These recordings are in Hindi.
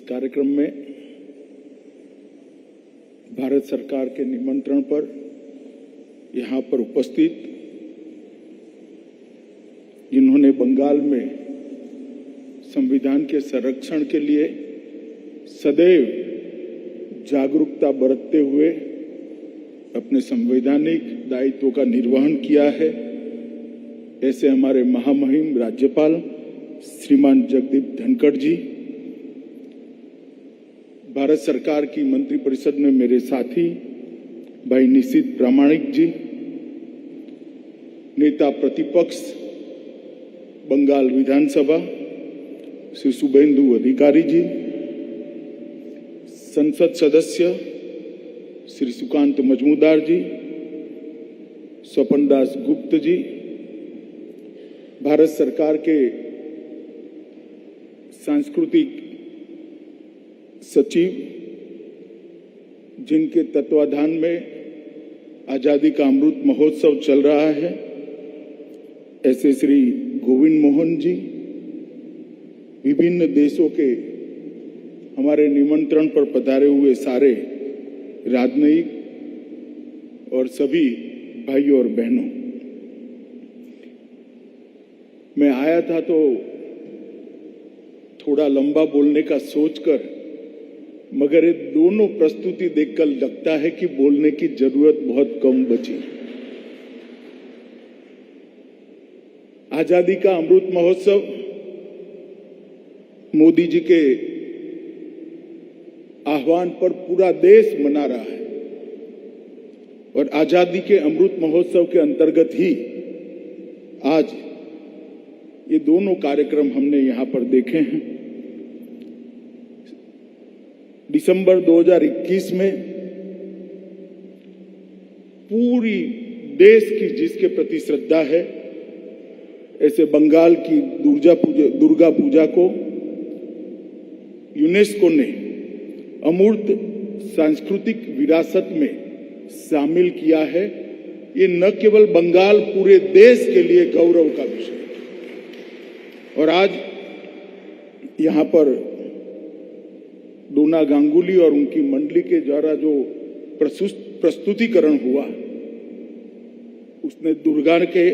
कार्यक्रम में भारत सरकार के निमंत्रण पर यहाँ पर उपस्थित जिन्होंने बंगाल में संविधान के संरक्षण के लिए सदैव जागरूकता बरतते हुए अपने संवैधानिक दायित्वों का निर्वहन किया है, ऐसे हमारे महामहिम राज्यपाल श्रीमान जगदीप धनखड़ जी, भारत सरकार की मंत्रिपरिषद में मेरे साथी भाई निशित प्रामाणिक जी, नेता प्रतिपक्ष बंगाल विधानसभा श्री शुभेंदु अधिकारी जी, संसद सदस्य श्री सुकांत मजमूदार जी, स्वपन दास गुप्त जी, भारत सरकार के सांस्कृतिक सचिव जिनके तत्वाधान में आजादी का अमृत महोत्सव चल रहा है, ऐसे श्री गोविंद मोहन जी, विभिन्न देशों के हमारे निमंत्रण पर पधारे हुए सारे राजनयिक और सभी भाइयों और बहनों, मैं आया था तो थोड़ा लंबा बोलने का सोचकर, मगर ये दोनों प्रस्तुति देखकर लगता है कि बोलने की जरूरत बहुत कम बची। आजादी का अमृत महोत्सव मोदी जी के आह्वान पर पूरा देश मना रहा है और आजादी के अमृत महोत्सव के अंतर्गत ही आज ये दोनों कार्यक्रम हमने यहां पर देखे हैं। दिसंबर 2021 में पूरी देश की जिसके प्रति श्रद्धा है, ऐसे बंगाल की दुर्गा पूजा को यूनेस्को ने अमूर्त सांस्कृतिक विरासत में शामिल किया है। ये न केवल बंगाल, पूरे देश के लिए गौरव का विषय है। और आज यहां पर डोना गांगुली और उनकी मंडली के द्वारा जो प्रस्तुतिकरण हुआ, उसने दुर्गा के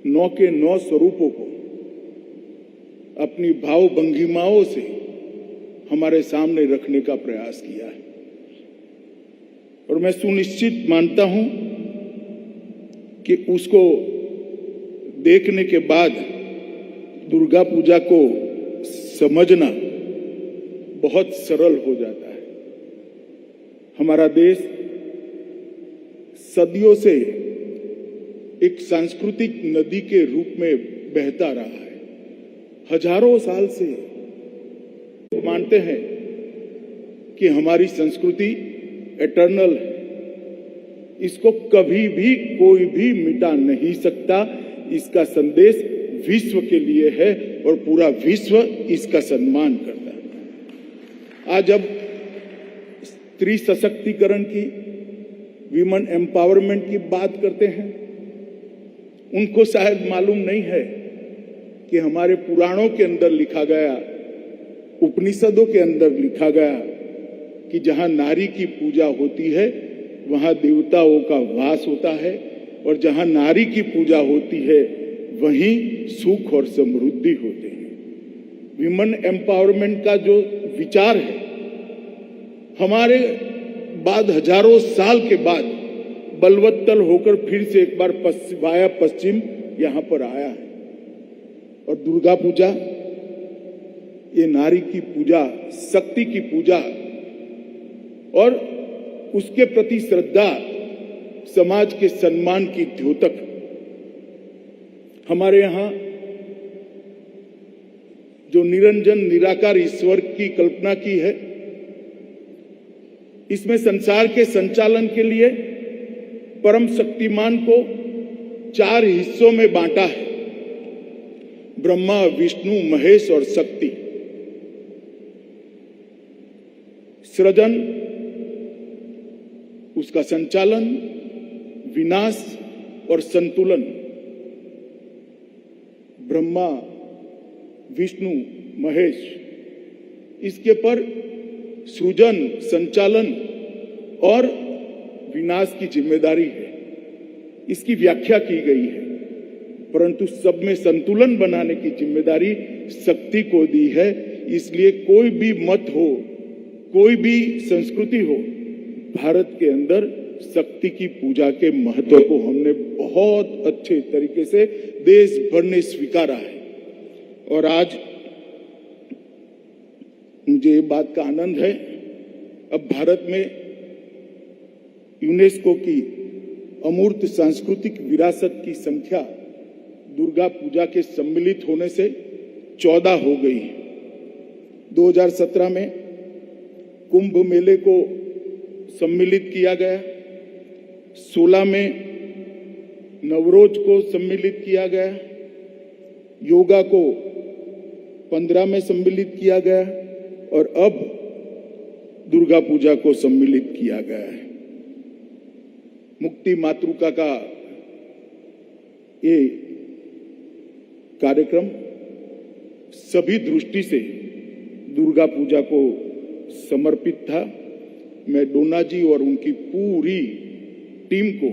9 स्वरूपों को अपनी भाव भंगिमाओं से हमारे सामने रखने का प्रयास किया है। और मैं सुनिश्चित मानता हूं कि उसको देखने के बाद दुर्गा पूजा को समझना बहुत सरल हो जाता है। हमारा देश सदियों से एक सांस्कृतिक नदी के रूप में बहता रहा है। हजारों साल से मानते हैं कि हमारी संस्कृति एटर्नल है, इसको कभी भी कोई भी मिटा नहीं सकता। इसका संदेश विश्व के लिए है और पूरा विश्व इसका सम्मान करता है। आज अब स्त्री सशक्तिकरण की, विमेन एम्पावरमेंट की बात करते हैं, उनको शायद मालूम नहीं है कि हमारे पुराणों के अंदर लिखा गया, उपनिषदों के अंदर लिखा गया कि जहां नारी की पूजा होती है वहां देवताओं का वास होता है, और जहां नारी की पूजा होती है वहीं सुख और समृद्धि होते हैं। विमेन एम्पावरमेंट का जो विचार है, हमारे बाद हजारों साल के बाद बलवत्तल होकर फिर से एक बार वाया पश्चिम यहां पर आया है। और दुर्गा पूजा ये नारी की पूजा, शक्ति की पूजा और उसके प्रति श्रद्धा, समाज के सम्मान की द्योतक। हमारे यहां जो निरंजन निराकार ईश्वर की कल्पना की है, इसमें संसार के संचालन के लिए परम शक्तिमान को 4 हिस्सों में बांटा है, ब्रह्मा, विष्णु, महेश और शक्ति। सृजन, उसका संचालन, विनाश और संतुलन ब्रह्मा, विष्णु, महेश इसके पर सृजन, संचालन और विनाश की जिम्मेदारी है, इसकी व्याख्या की गई है, परंतु सब में संतुलन बनाने की जिम्मेदारी शक्ति को दी है। इसलिए कोई भी मत हो, कोई भी संस्कृति हो, भारत के अंदर शक्ति की पूजा के महत्व को हमने बहुत अच्छे तरीके से देश भर ने स्वीकारा है। और आज मुझे ये बात का आनंद है, अब भारत में यूनेस्को की अमूर्त सांस्कृतिक विरासत की संख्या दुर्गा पूजा के सम्मिलित होने से 14 हो गई है। 2017 में कुंभ मेले को सम्मिलित किया गया, 16 में नवरोज को सम्मिलित किया गया, योगा को 15 में सम्मिलित किया गया और अब दुर्गा पूजा को सम्मिलित किया गया है। मुक्ति मातृका का ये कार्यक्रम सभी दृष्टि से दुर्गा पूजा को समर्पित था। मैं डोना जी और उनकी पूरी टीम को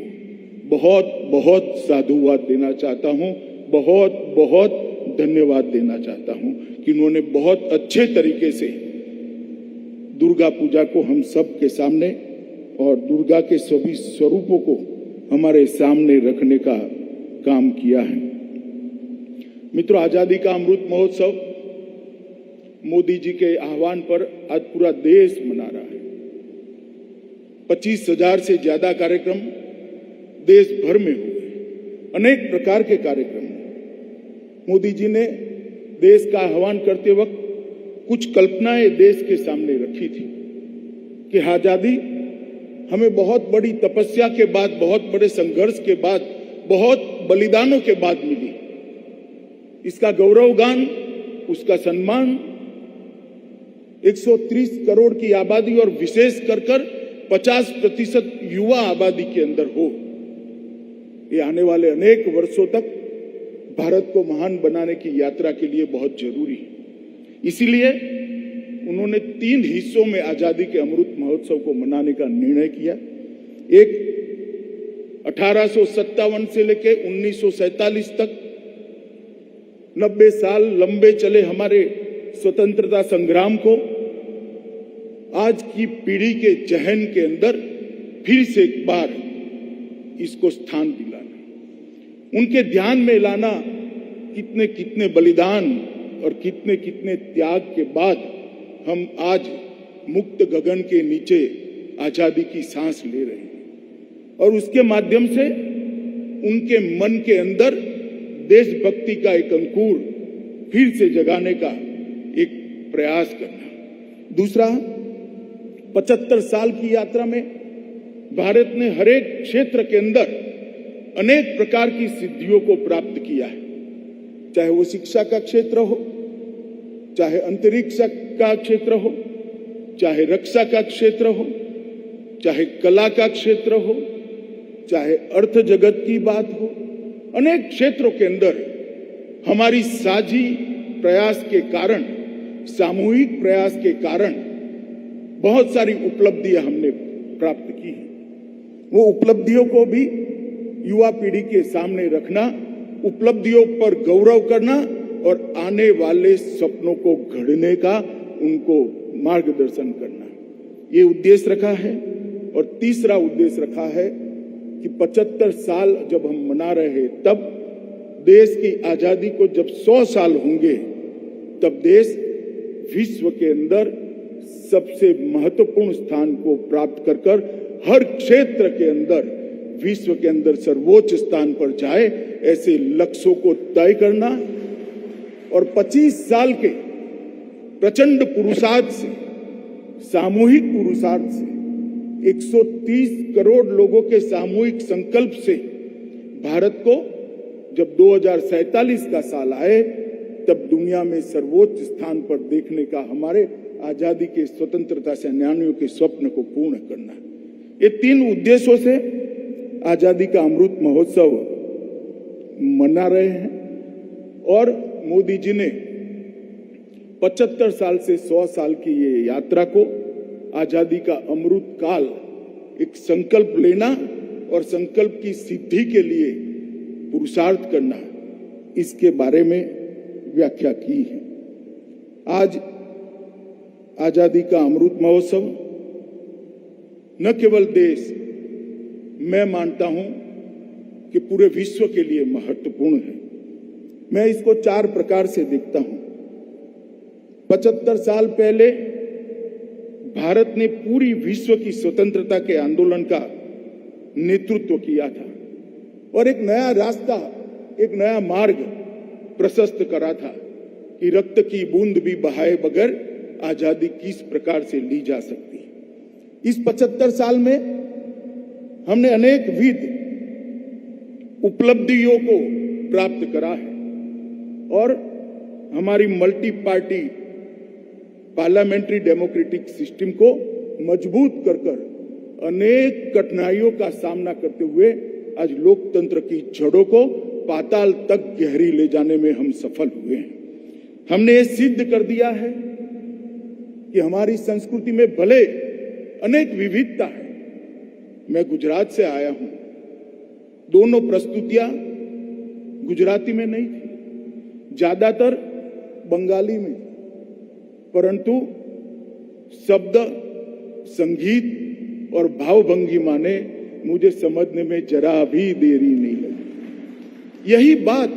बहुत बहुत साधुवाद देना चाहता हूं, बहुत बहुत धन्यवाद देना चाहता हूं कि उन्होंने बहुत अच्छे तरीके से दुर्गा पूजा को हम सब के सामने और दुर्गा के सभी स्वरूपों को हमारे सामने रखने का काम किया है। मित्रों, आजादी का अमृत महोत्सव मोदी जी के आह्वान पर आज पूरा देश मना रहा है। 25,000 से ज्यादा कार्यक्रम देश भर में हुए, अनेक प्रकार के कार्यक्रम। मोदी जी ने देश का आह्वान करते वक्त कुछ कल्पनाएं देश के सामने रखी थी कि आजादी हमें बहुत बड़ी तपस्या के बाद, बहुत बड़े संघर्ष के बाद, बहुत बलिदानों के बाद मिली। इसका गौरवगान, उसका सम्मान 130 करोड़ की आबादी और विशेष कर 50% युवा आबादी के अंदर हो। ये आने वाले अनेक वर्षों तक भारत को महान बनाने की यात्रा के लिए बहुत जरूरी है। इसीलिए उन्होंने 3 हिस्सों में आजादी के अमृत महोत्सव को मनाने का निर्णय किया। एक 1857 से लेकर 1947 तक 90 साल लंबे चले हमारे स्वतंत्रता संग्राम को आज की पीढ़ी के जहन के अंदर फिर से एक बार इसको स्थान दिलाना, उनके ध्यान में लाना, कितने कितने बलिदान और कितने कितने त्याग के बाद हम आज मुक्त गगन के नीचे आजादी की सांस ले रहे हैं। और उसके माध्यम से उनके मन के अंदर देशभक्ति का एक अंकुर फिर से जगाने का एक प्रयास करना। दूसरा, 75 साल की यात्रा में भारत ने हर एक क्षेत्र के अंदर अनेक प्रकार की सिद्धियों को प्राप्त किया है, चाहे वो शिक्षा का क्षेत्र हो, चाहे अंतरिक्ष का क्षेत्र हो, चाहे रक्षा का क्षेत्र हो, चाहे कला का क्षेत्र हो, चाहे अर्थ जगत की बात हो। अनेक क्षेत्रों के अंदर हमारी साझी प्रयास के कारण, सामूहिक प्रयास के कारण बहुत सारी उपलब्धियां हमने प्राप्त की हैं। वो उपलब्धियों को भी युवा पीढ़ी के सामने रखना, उपलब्धियों पर गौरव करना और आने वाले सपनों को गढ़ने का उनको मार्गदर्शन करना, ये उद्देश्य रखा है। और तीसरा उद्देश्य रखा है कि 75 साल जब हम मना रहे हैं, तब देश की आजादी को जब 100 साल होंगे, तब देश विश्व के अंदर सबसे महत्वपूर्ण स्थान को प्राप्त कर हर क्षेत्र के अंदर, विश्व के अंदर सर्वोच्च स्थान पर जाए, ऐसे लक्ष्यों को तय करना और 25 साल के प्रचंड पुरुषार्थ से, सामूहिक पुरुषार्थ से, 130 करोड़ लोगों के सामूहिक संकल्प से भारत को जब 2047 का साल आए, तब दुनिया में सर्वोच्च स्थान पर देखने का हमारे आजादी के स्वतंत्रता सेनानियों के स्वप्न को पूर्ण करना। ये 3 उद्देश्यों से आजादी का अमृत महोत्सव मना रहे हैं। और मोदी जी ने 75 साल से 100 साल की ये यात्रा को आजादी का अमृत काल एक संकल्प लेना और संकल्प की सिद्धि के लिए पुरुषार्थ करना, इसके बारे में व्याख्या की है। आज आजादी का अमृत महोत्सव न केवल देश, मैं मानता हूं कि पूरे विश्व के लिए महत्वपूर्ण है। मैं इसको 4 प्रकार से देखता हूं। 75 साल पहले भारत ने पूरी विश्व की स्वतंत्रता के आंदोलन का नेतृत्व किया था और एक नया रास्ता, एक नया मार्ग प्रशस्त करा था कि रक्त की बूंद भी बहाए बगैर आजादी किस प्रकार से ली जा सकती है। इस 75 साल में हमने अनेक विध उपलब्धियों को प्राप्त करा है और हमारी multi party parliamentary democratic system को मजबूत कर अनेक कठिनाइयों का सामना करते हुए आज लोकतंत्र की जड़ों को पाताल तक गहरी ले जाने में हम सफल हुए हैं। हमने ये सिद्ध कर दिया है कि हमारी संस्कृति में भले अनेक विविधता है। मैं गुजरात से आया हूं, दोनों प्रस्तुतियां गुजराती में नहीं थी, ज्यादातर बंगाली में, परंतु शब्द, संगीत और भावभंगिमा ने मुझे समझने में जरा भी देरी नहीं लगी। यही बात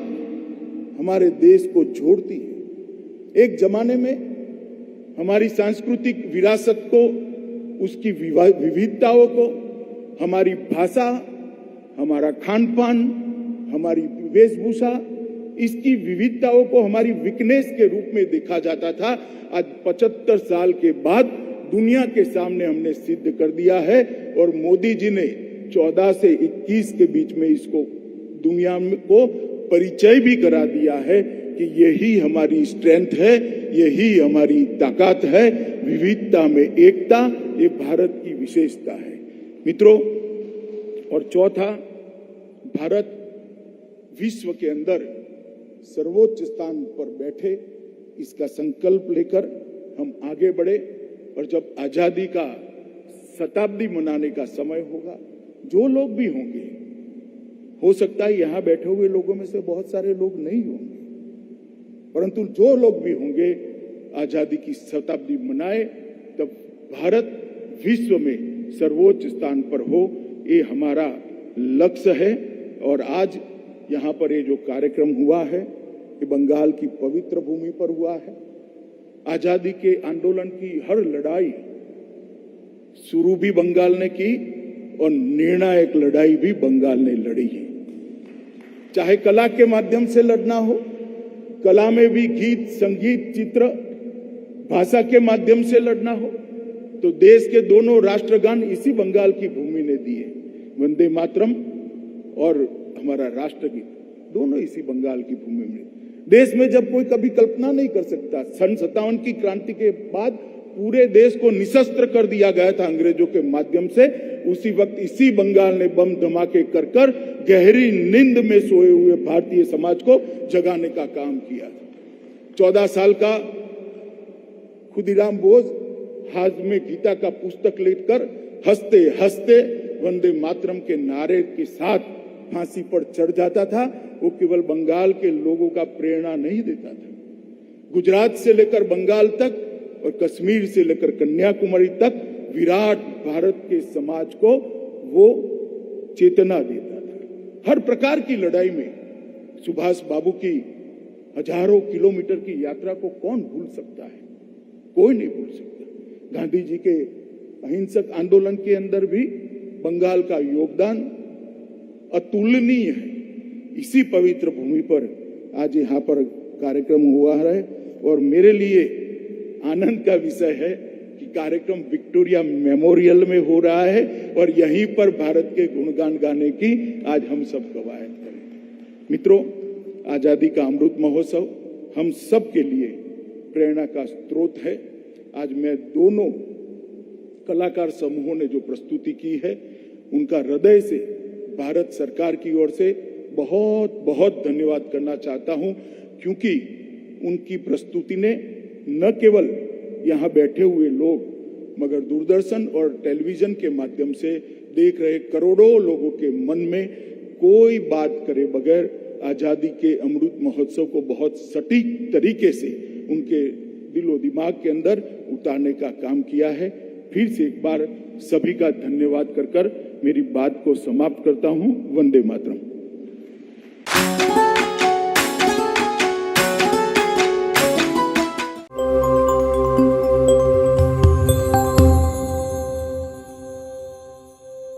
हमारे देश को जोड़ती है। एक जमाने में हमारी सांस्कृतिक विरासत को, उसकी विविधताओं को, हमारी भाषा, हमारा खान पान, हमारी वेशभूषा, इसकी विविधताओं को हमारी वीकनेस के रूप में देखा जाता था। आज 75 साल के बाद दुनिया के सामने हमने सिद्ध कर दिया है और मोदी जी ने 14 से 21 के बीच में इसको दुनिया को परिचय भी करा दिया है कि यही हमारी स्ट्रेंथ है, यही हमारी ताकत है, विविधता में एकता, ये भारत की विशेषता है मित्रों। और चौथा, भारत विश्व के अंदर सर्वोच्च स्थान पर बैठे, इसका संकल्प लेकर हम आगे बढ़े और जब आजादी का शताब्दी मनाने का समय होगा, जो लोग भी होंगे, हो सकता है यहां बैठे हुए लोगों में से बहुत सारे लोग नहीं होंगे, परंतु जो लोग भी होंगे आजादी की शताब्दी मनाए, तब भारत विश्व में सर्वोच्च स्थान पर हो, ये हमारा लक्ष्य है। और आज यहाँ पर ये जो कार्यक्रम हुआ है, ये बंगाल की पवित्र भूमि पर हुआ है। आजादी के आंदोलन की हर लड़ाई शुरू भी बंगाल ने की और निर्णायक लड़ाई भी बंगाल ने लड़ी है। चाहे कला के माध्यम से लड़ना हो, कला में भी गीत, संगीत, चित्र, भाषा के माध्यम से लड़ना हो, तो देश के दोनों राष्ट्रगान इसी बंगाल की भूमि ने दिए। वंदे मातरम और हमारा राष्ट्रगीत दोनों इसी बंगाल की भूमि में। देश में जब कोई कभी कल्पना नहीं कर सकता, सन 57 की क्रांति के बाद पूरे देश को निशस्त्र कर दिया गया था अंग्रेजों के माध्यम से, उसी वक्त इसी बंगाल ने बम धमाके कर गहरी नींद में सोए हुए भारतीय समाज को जगाने का काम किया था। 14 साल का खुदीराम बोस हाथ में गीता का पुस्तक लेकर हंसते हंसते वंदे मातरम के नारे के साथ फांसी पर चढ़ जाता था। वो केवल बंगाल के लोगों का प्रेरणा नहीं देता था, गुजरात से लेकर बंगाल तक और कश्मीर से लेकर कन्याकुमारी तक विराट भारत के समाज को वो चेतना देता था। हर प्रकार की लड़ाई में सुभाष बाबू की हजारों किलोमीटर की यात्रा को कौन भूल सकता है? कोई नहीं भूल सकता। गांधी जी के अहिंसक आंदोलन के अंदर भी बंगाल का योगदान अतुलनीय है। इसी पवित्र भूमि पर आज यहाँ पर कार्यक्रम हुआ है और मेरे लिए आनंद का विषय है कि कार्यक्रम विक्टोरिया मेमोरियल में हो रहा है और यहीं पर भारत के गुणगान गाने की आज हम सब कवायद करें। मित्रों, आजादी का अमृत महोत्सव हम सब के लिए प्रेरणा का स्रोत है। आज मैं दोनों कलाकार समूहों ने जो प्रस्तुति की है, उनका हृदय से भारत सरकार की ओर से बहुत बहुत धन्यवाद करना चाहता हूं, क्योंकि उनकी प्रस्तुति ने न केवल यहाँ बैठे हुए लोग मगर दूरदर्शन और टेलीविजन के माध्यम से देख रहे करोड़ों लोगों के मन में कोई बात करे बगैर आजादी के अमृत महोत्सव को बहुत सटीक तरीके से उनके दिलो दिमाग के अंदर उतारने का काम किया है। फिर से एक बार सभी का धन्यवाद कर मेरी बात को समाप्त करता हूं। वंदे मातरम।